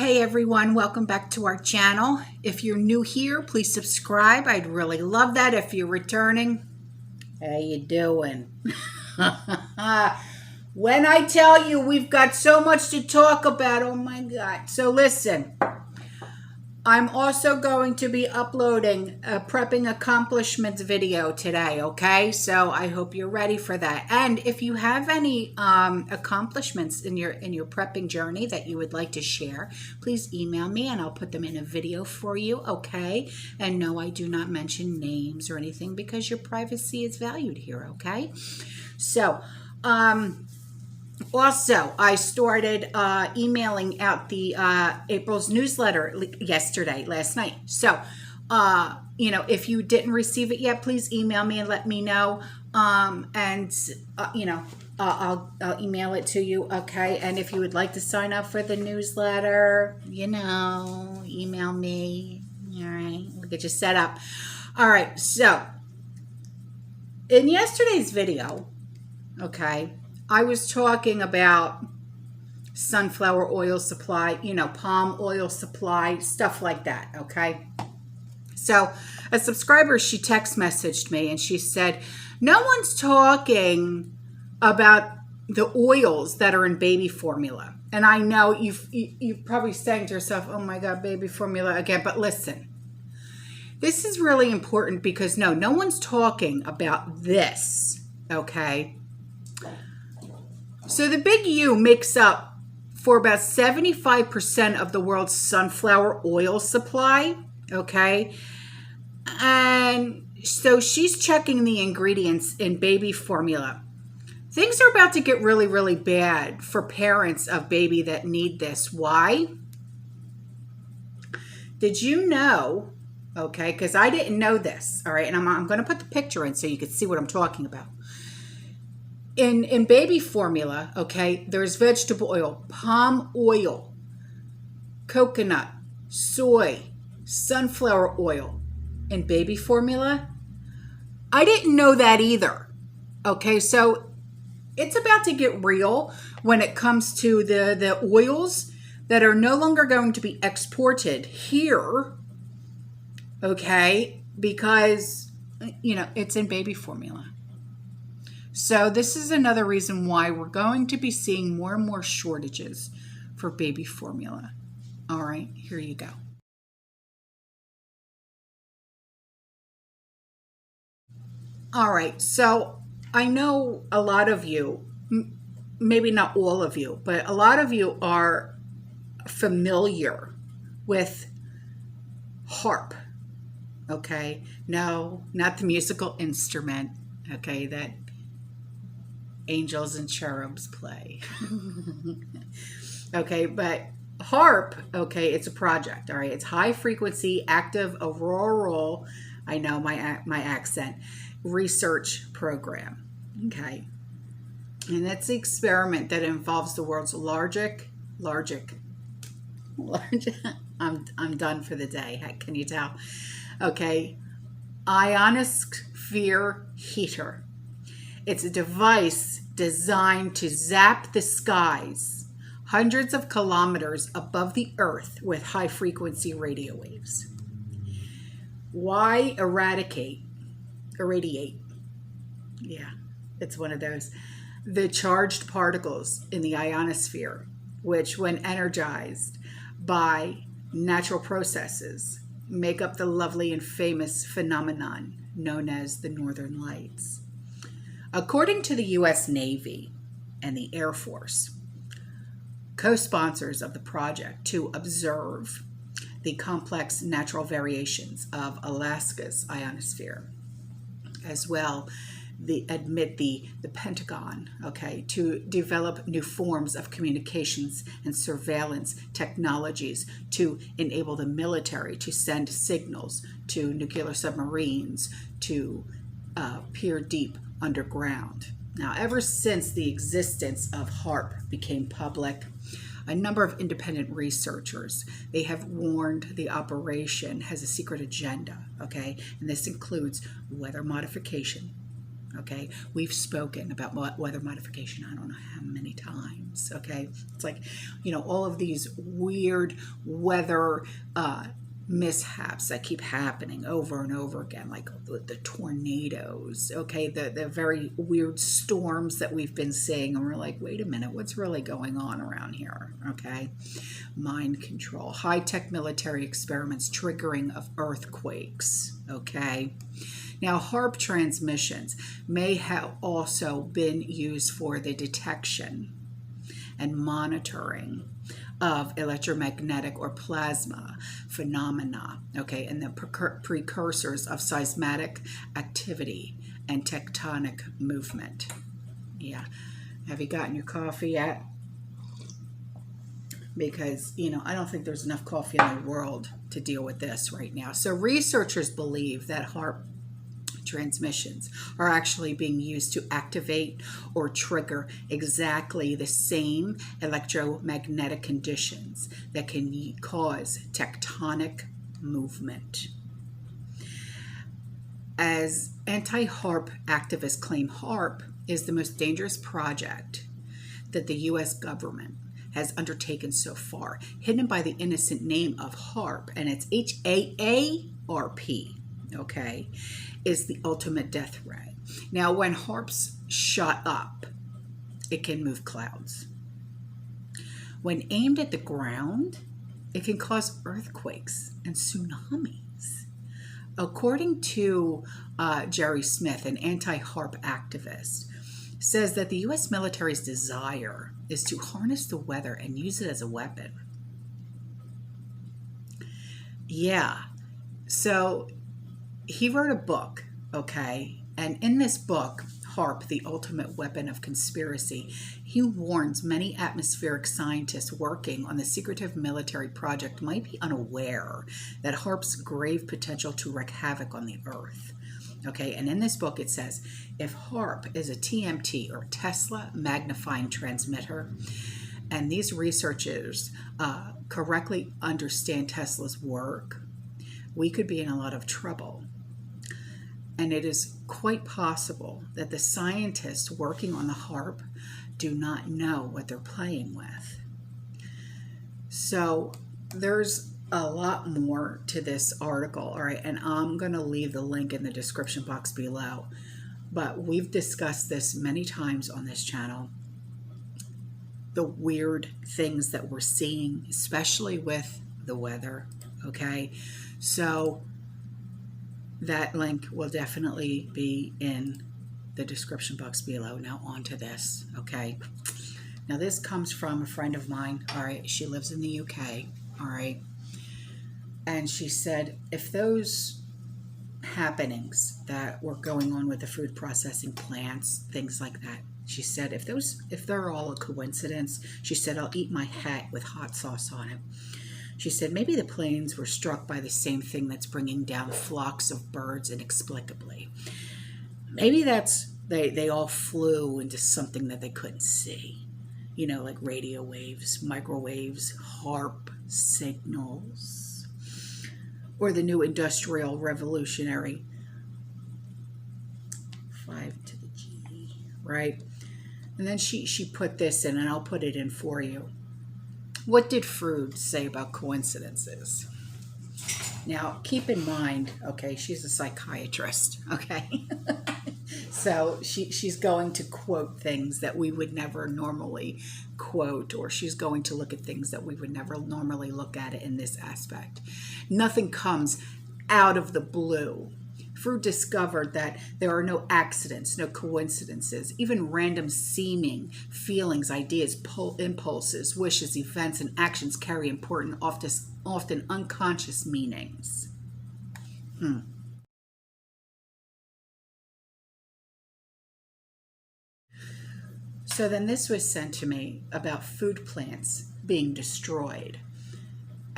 Hey everyone, welcome back to our channel. If you're new here, please subscribe. I'd really love that. If you're returning, how you doing? When I tell you we've got so much to talk about, oh my God. So listen, I'm also going to be uploading a prepping accomplishments video today, okay? So I hope you're ready for that. And if you have any accomplishments in your prepping journey that you would like to share, please email me and I'll put them in a video for you, okay? And no, I do not mention names or anything because your privacy is valued here, okay? So, also, I started emailing out the April's newsletter last night. So, if you didn't receive it yet, please email me and let me know. I'll email it to you, okay? And if you would like to sign up for the newsletter, email me. All right, we'll get you set up. All right, so in yesterday's video, okay, I was talking about sunflower oil supply, palm oil supply, stuff like that, okay? So a subscriber, she text messaged me and she said, no one's talking about the oils that are in baby formula. And I know you're probably saying to yourself, oh my God, baby formula again. But listen, this is really important because no one's talking about this, okay? So the big U makes up for about 75% of the world's sunflower oil supply, okay? And so she's checking the ingredients in baby formula. Things are about to get really, really bad for parents of baby that need this. Why? Did you know, okay, because I didn't know this, all right, and I'm going to put the picture in so you can see what I'm talking about. In baby formula, okay, there's vegetable oil, palm oil, coconut, soy, sunflower oil in baby formula. I didn't know that either. Okay, so it's about to get real when it comes to the oils that are no longer going to be exported here, okay, because, it's in baby formula. So this is another reason why we're going to be seeing more and more shortages for baby formula. All right, here you go. All right, so I know a lot of you, maybe not all of you, but a lot of you are familiar with harp, okay? No, not the musical instrument, okay, that angels and cherubs play. Okay, but harp, okay, it's a project, all right? It's high frequency, active auroral, I know my accent, research program, okay? And that's the experiment that involves the world's largest, I'm done for the day, can you tell? Okay, Ionosphere Heater. It's a device designed to zap the skies hundreds of kilometers above the earth with high-frequency radio waves. Why irradiate? Yeah, it's one of those. The charged particles in the ionosphere, which when energized by natural processes, make up the lovely and famous phenomenon known as the Northern Lights. According to the U.S. Navy and the Air Force, co-sponsors of the project to observe the complex natural variations of Alaska's ionosphere, as well the Pentagon, okay, to develop new forms of communications and surveillance technologies to enable the military to send signals to nuclear submarines to peer deep underground. Now, ever since the existence of HAARP became public, a number of independent researchers, they have warned the operation has a secret agenda, okay? And this includes weather modification, Okay, we've spoken about weather modification, I don't know how many times. Okay, it's like, all of these weird weather mishaps that keep happening over and over again, like the tornadoes, okay, the very weird storms that we've been seeing, and we're like, wait a minute, what's really going on around here? Okay, mind control, high-tech military experiments triggering of earthquakes. Okay, now HARP transmissions may have also been used for the detection and monitoring of electromagnetic or plasma phenomena, okay, and the precursors of seismic activity and tectonic movement. Yeah. Have you gotten your coffee yet? Because, I don't think there's enough coffee in the world to deal with this right now. So researchers believe that HARP transmissions are actually being used to activate or trigger exactly the same electromagnetic conditions that can cause tectonic movement. As anti-HARP activists claim, HARP is the most dangerous project that the U.S. government has undertaken so far, hidden by the innocent name of HARP, and it's HAARP, okay, is the ultimate death ray. Now, when HARPs shot up, it can move clouds. When aimed at the ground, it can cause earthquakes and tsunamis. According to Jerry Smith, an anti-HARP activist, says that the U.S. military's desire is to harness the weather and use it as a weapon. Yeah, so he wrote a book, okay, and in this book, HARP, the ultimate weapon of conspiracy, he warns many atmospheric scientists working on the secretive military project might be unaware that HARP's grave potential to wreak havoc on the Earth. Okay, and in this book it says, if HARP is a TMT or Tesla magnifying transmitter, and these researchers correctly understand Tesla's work, we could be in a lot of trouble. And it is quite possible that the scientists working on the HARP do not know what they're playing with. So there's a lot more to this article, all right, and I'm going to leave the link in the description box below. But we've discussed this many times on this channel, the weird things that we're seeing, especially with the weather, okay? So that link will definitely be in the description box below. Now on to this, okay? Now this comes from a friend of mine, all right? She lives in the UK, all right? And she said, if those happenings that were going on with the food processing plants, things like that, she said, if they're all a coincidence, she said, I'll eat my hat with hot sauce on it. She said, maybe the planes were struck by the same thing that's bringing down flocks of birds inexplicably. Maybe that's, they all flew into something that they couldn't see. You know, like radio waves, microwaves, HARP signals, or the new industrial revolutionary 5 to the G, right? And then she put this in, and I'll put it in for you. What did Freud say about coincidences? Now, keep in mind, okay, she's a psychiatrist, okay? So she's going to quote things that we would never normally quote, or she's going to look at things that we would never normally look at it in this aspect. Nothing comes out of the blue. Freud discovered that there are no accidents, no coincidences, even random seeming feelings, ideas, impulses, wishes, events, and actions carry important, often unconscious meanings. So then this was sent to me about food plants being destroyed.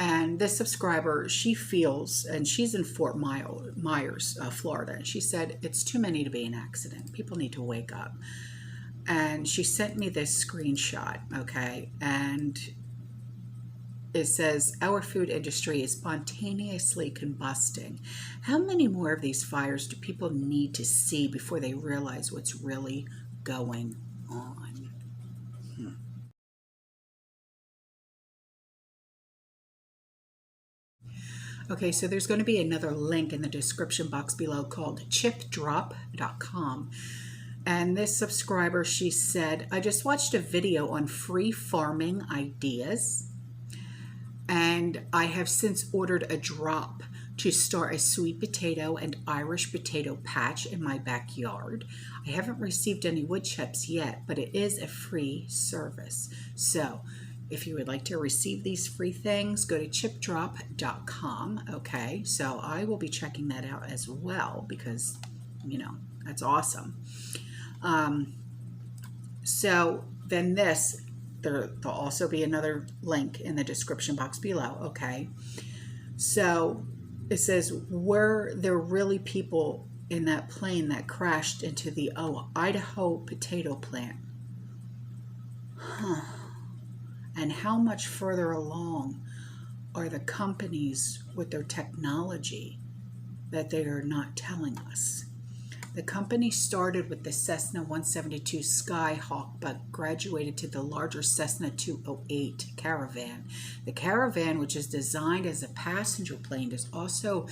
And this subscriber, she feels, and she's in Fort Myers, Florida, and she said, it's too many to be an accident. People need to wake up. And she sent me this screenshot, okay? And it says, our food industry is spontaneously combusting. How many more of these fires do people need to see before they realize what's really going on? Okay, so there's going to be another link in the description box below called chipdrop.com. And this subscriber, she said, I just watched a video on free farming ideas, and I have since ordered a drop to start a sweet potato and Irish potato patch in my backyard. I haven't received any wood chips yet, but it is a free service. So if you would like to receive these free things, go to chipdrop.com. Okay, so I will be checking that out as well because, you know, that's awesome. So then there'll also be another link in the description box below. Okay, so it says, were there really people in that plane that crashed into the Idaho potato plant? Huh. And how much further along are the companies with their technology that they are not telling us? The company started with the Cessna 172 Skyhawk, but graduated to the larger Cessna 208 Caravan. The Caravan, which is designed as a passenger plane, is also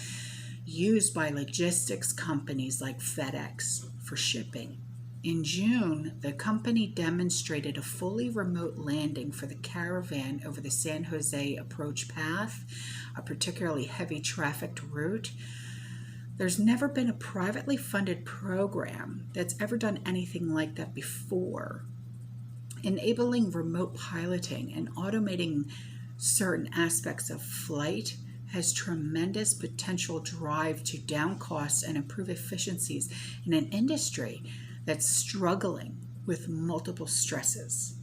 used by logistics companies like FedEx for shipping. In June, the company demonstrated a fully remote landing for the Caravan over the San Jose approach path, a particularly heavy trafficked route. There's never been a privately funded program that's ever done anything like that before. Enabling remote piloting and automating certain aspects of flight has tremendous potential drive to down costs and improve efficiencies in an industry that's struggling with multiple stresses.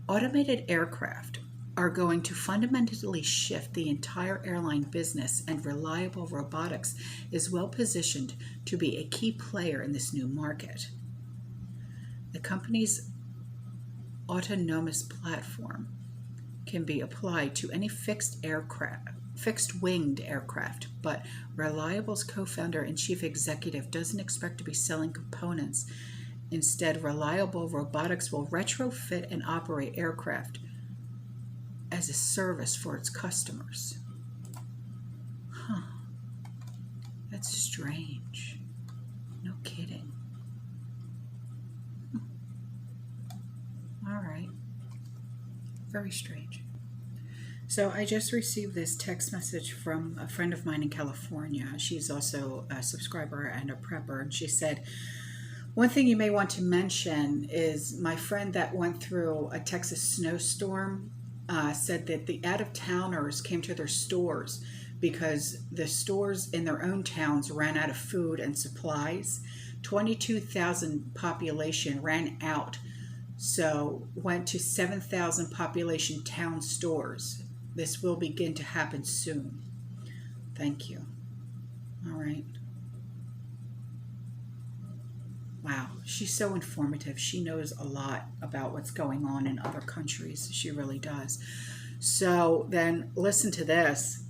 Automated aircraft are going to fundamentally shift the entire airline business, and Reliable Robotics is well positioned to be a key player in this new market. The company's autonomous platform can be applied to any fixed-winged aircraft, but Reliable's co-founder and chief executive doesn't expect to be selling components. Instead, Reliable Robotics will retrofit and operate aircraft as a service for its customers. Huh. That's strange. No kidding. All right. Very strange. So I just received this text message from a friend of mine in California. She's also a subscriber and a prepper. And she said, one thing you may want to mention is my friend that went through a Texas snowstorm said that the out-of-towners came to their stores because the stores in their own towns ran out of food and supplies. 22,000 population ran out, so went to 7,000 population town stores. This will begin to happen soon. Thank you. All right. Wow, she's so informative. She knows a lot about what's going on in other countries. She really does. So then listen to this.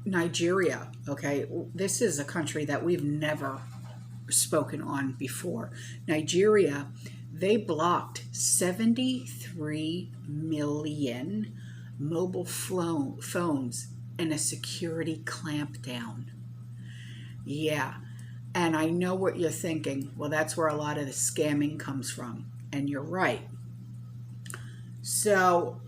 Nigeria, okay? This is a country that we've never spoken on before. Nigeria, they blocked 73 million mobile phones in a security clampdown. Yeah. And I know what you're thinking. Well, that's where a lot of the scamming comes from. And you're right. So,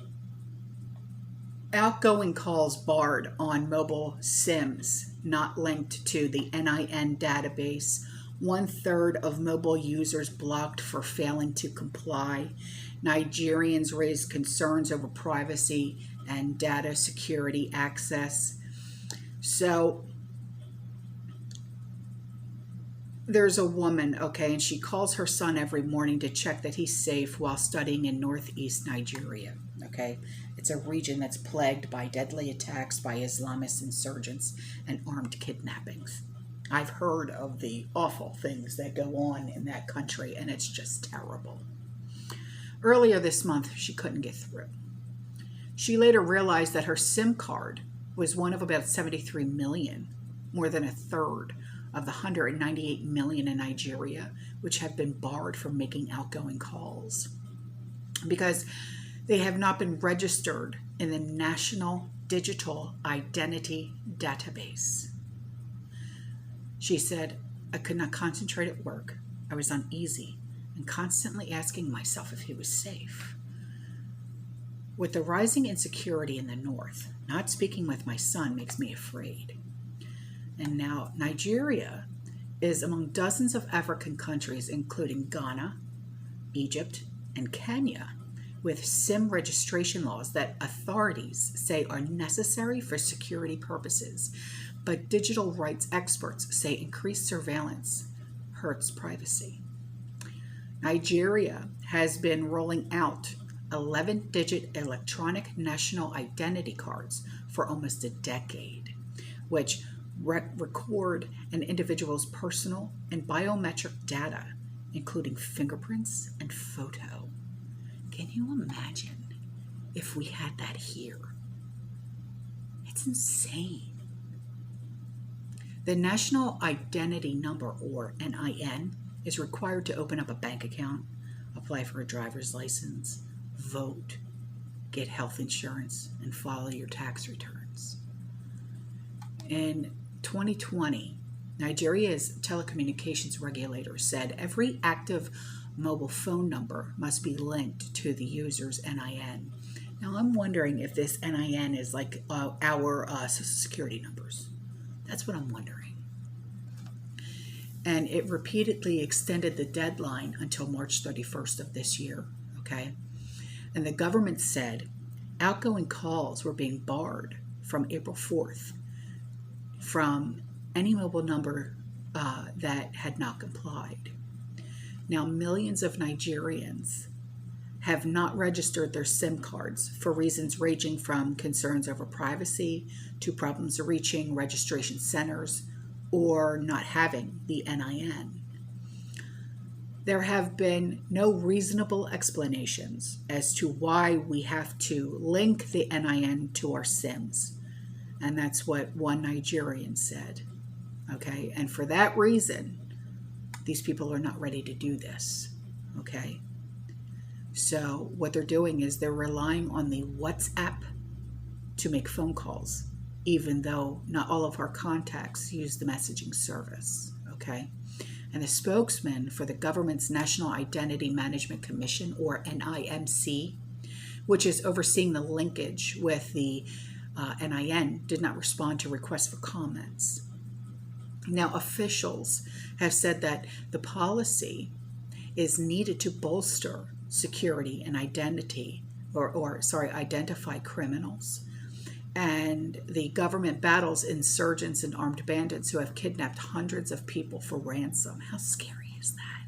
outgoing calls barred on mobile SIMs not linked to the NIN database. 1/3 of mobile users blocked for failing to comply. Nigerians raised concerns over privacy and data security access. So, there's a woman, okay, and she calls her son every morning to check that he's safe while studying in northeast Nigeria, okay? It's a region that's plagued by deadly attacks by Islamist insurgents and armed kidnappings. I've heard of the awful things that go on in that country, and it's just terrible. Earlier this month, she couldn't get through. She later realized that her SIM card was one of about 73 million, more than a third of the 198 million in Nigeria, which have been barred from making outgoing calls because they have not been registered in the National Digital Identity Database. She said, I could not concentrate at work. I was uneasy and constantly asking myself if he was safe. With the rising insecurity in the north, not speaking with my son makes me afraid. And now Nigeria is among dozens of African countries, including Ghana, Egypt, and Kenya, with SIM registration laws that authorities say are necessary for security purposes, but digital rights experts say increased surveillance hurts privacy. Nigeria has been rolling out 11-digit electronic national identity cards for almost a decade, which record an individual's personal and biometric data, including fingerprints and photo. Can you imagine if we had that here? It's insane. The National Identity Number, or NIN, is required to open up a bank account, apply for a driver's license, vote, get health insurance, and file your tax returns. In 2020, Nigeria's telecommunications regulator said every active mobile phone number must be linked to the user's NIN. Now, I'm wondering if this NIN is like our Social Security numbers. That's what I'm wondering. And it repeatedly extended the deadline until March 31st of this year, okay? And the government said outgoing calls were being barred from April 4th from any mobile number that had not complied. Now, millions of Nigerians have not registered their SIM cards for reasons ranging from concerns over privacy to problems reaching registration centers or not having the NIN. There have been no reasonable explanations as to why we have to link the NIN to our SIMs. And that's what one Nigerian said. Okay, and for that reason, these people are not ready to do this. Okay, so what they're doing is they're relying on the WhatsApp to make phone calls, even though not all of our contacts use the messaging service. Okay, and the spokesman for the government's National Identity Management Commission, or NIMC, which is overseeing the linkage with the NIN, did not respond to requests for comments. Now, officials have said that the policy is needed to bolster security and identify criminals. And the government battles insurgents and armed bandits who have kidnapped hundreds of people for ransom. How scary is that?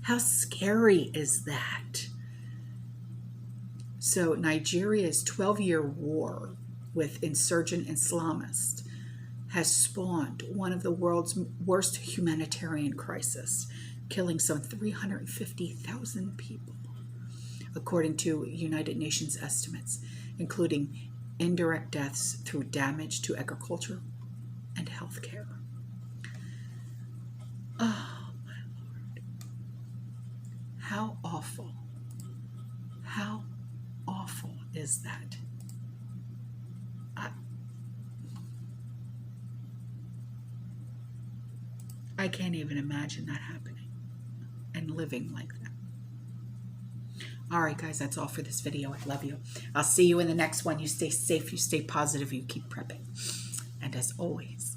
How scary is that? So Nigeria's 12-year war with insurgent Islamists has spawned one of the world's worst humanitarian crises, killing some 350,000 people, according to United Nations estimates, including indirect deaths through damage to agriculture and healthcare. Oh, my Lord. How awful. How awful is that? I can't even imagine that happening and living like that. All right, guys, that's all for this video. I love you. I'll see you in the next one. You stay safe, you stay positive, you keep prepping. And as always,